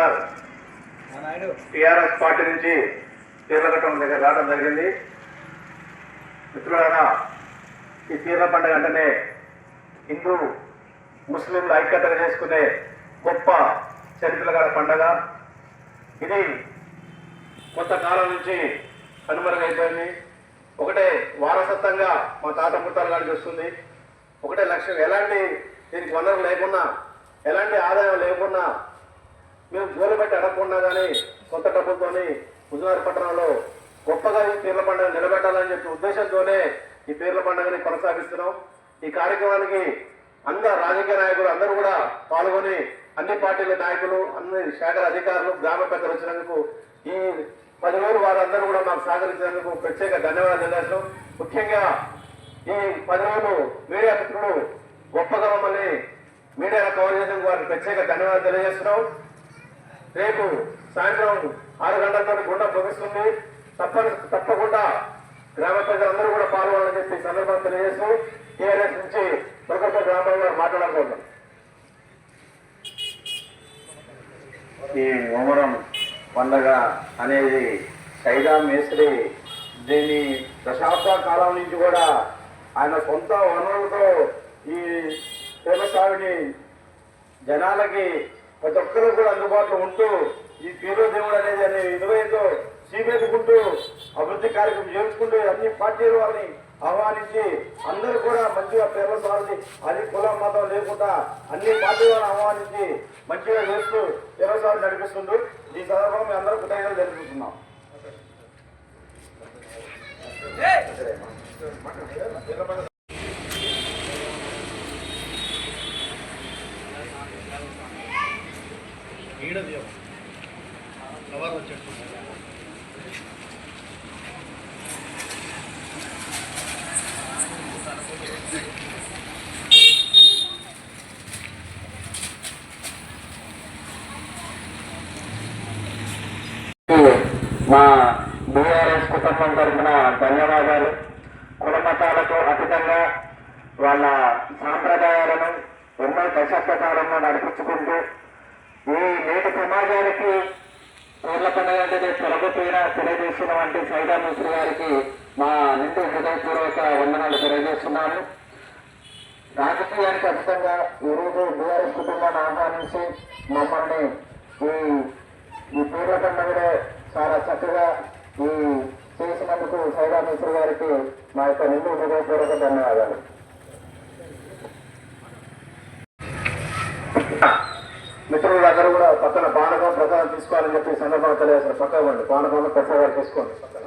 Sir TRS party నుంచి పీర్లఘట్టం దగ్గర రావడం జరిగింది. మిత్రులారా, ఈ పీర్ల పండుగ అంటేనే హిందూ ముస్లింలు ఐక్యతగా చేసుకునే గొప్ప చరిత్ర గల పండుగ. ఇది కొంతకాలం నుంచి కనుమరుగైపోయింది. ఒకటే వారసత్వంగా మా తాత ముత్తాలు గారికి వస్తుంది. ఒకటే లక్ష్యం, ఎలాంటి దీనికి వనరు లేకున్నా, ఎలాంటి ఆదాయం లేకున్నా, మేము గోలు పెట్టి అడగకుండా కానీ సొంత డబ్బులతోని హుజూర్ పట్టణంలో గొప్పగా ఈ పీర్ల పండుగ నిలబెట్టాలని చెప్పి ఉద్దేశంతోనే ఈ పీర్ల పండుగని కొనసాగిస్తున్నాం. ఈ కార్యక్రమానికి అందరు రాజకీయ నాయకులు అందరూ కూడా పాల్గొని, అన్ని పార్టీల నాయకులు, అన్ని శాఖల అధికారులు, గ్రామ పెద్దలు వచ్చినందుకు, ఈ 10 రోజులు వారందరూ కూడా మాకు సహకరించినందుకు ప్రత్యేక ధన్యవాదాలు తెలియజేస్తాం. ముఖ్యంగా ఈ 10 రోజులు మీడియా మిత్రులు గొప్పగా మమ్మల్ని మీడియాలో కవర్ చేసేందుకు వారికి ప్రత్యేక ధన్యవాదాలు తెలియజేస్తున్నాం. రేపు సాయంత్రం 6 గంటలతో గుండం ముగుస్తుంది. తప్పకుండా గ్రామ ప్రజలందరూ కూడా పాల్గొనాలని చెప్పి సందర్భంగా తెలియజేస్తూ టీఆర్ఎస్ నుంచి ప్రొఫెసర్ గ్రామం గారు మాట్లాడాలనుకుంటున్నాం. ఈ ఓమరం పండగ అనేది సైదా మేస్త్రి దీన్ని దశాబ్ద కాలం నుంచి కూడా ఆయన సొంత వనరులతో ఈ వ్యవసాయాన్ని జనాలకి ప్రతి ఒక్కరు కూడా అందుబాటులో ఉంటూ ఈ పీర్ల దేవుడు అనేది అనే విధులతో సీమెత్తుకుంటూ అభివృద్ధి కార్యక్రమం చేసుకుంటూ అన్ని పార్టీలు వారిని ఆహ్వానించి అందరూ కూడా మంచిగా పీర్ల స్వామిని, అది కులం మతం లేకుండా అన్ని పార్టీలను ఆహ్వానించి మంచిగా చేస్తూ పీర్ల స్వామిని నడిపిస్తుంటూ ఈ సందర్భంగా మేము అందరూ కృతజ్ఞతలు తెలుపుతున్నాం. మా బీఆర్ఎస్ కుటుంబం తరఫున ధన్యవాదాలు. కుల మతాలకు అతీతంగా వాళ్ళ సాంప్రదాయాలను ఎన్నో దశాబ్దాలను నడిపించుకుంటూ ఈ నేటి సమాజానికి పీర్ల పండుగ అంటే తొలగిపోయిన తెలియజేస్తున్న వంటి సైదా మిశ్రీ గారికి మా నిండు హృదయపూర్వక వందనాలు తెలియజేస్తున్నాను. రాజకీయానికి అతీతంగా ఈరోజు బీఆర్ఎస్ కుటుంబాన్ని ఆహ్వానించి మమ్మల్ని ఈ పీర్ల పండుగలో చాలా చక్కగా ఈ చేసినందుకు సైదా మిశ్రీ గారికి మా యొక్క నిండు హృదయపూర్వక ధన్యవాదాలు. మిత్రులందరూ కూడా పక్కన పానకం ప్రసాదం తీసుకోవాలని చెప్పి సందర్భంగా తెలియజేస్తారు. పక్కన పానకంలో ప్రసాదాలు తీసుకోండి. పక్కన